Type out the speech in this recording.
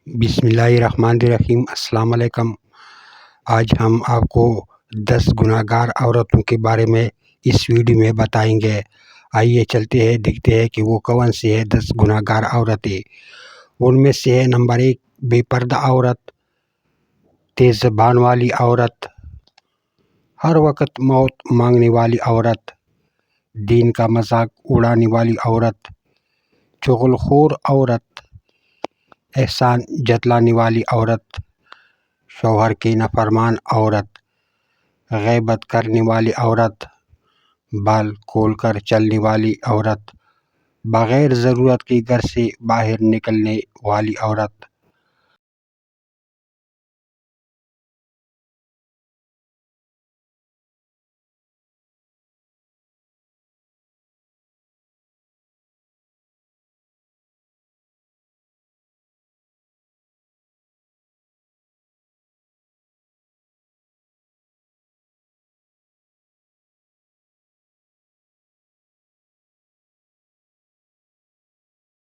بسم اللہ الرحمن الرحیم۔ السلام علیکم۔ آج ہم آپ کو 10 گناہ گار عورتوں کے بارے میں اس ویڈیو میں بتائیں گے۔ آئیے چلتے ہیں، دیکھتے ہیں کہ وہ کون سی ہے 10 گناہ گار عورتیں۔ ان میں سے ہے نمبر 1 بے پردہ عورت، تیز زبان والی عورت، ہر وقت موت مانگنے والی عورت، دین کا مذاق اڑانے والی عورت، چغل خور عورت، احسان جتلانے والی عورت، شوہر کی نافرمان عورت، غیبت کرنے والی عورت، بال کھول کر چلنے والی عورت، بغیر ضرورت کے گھر سے باہر نکلنے والی عورت،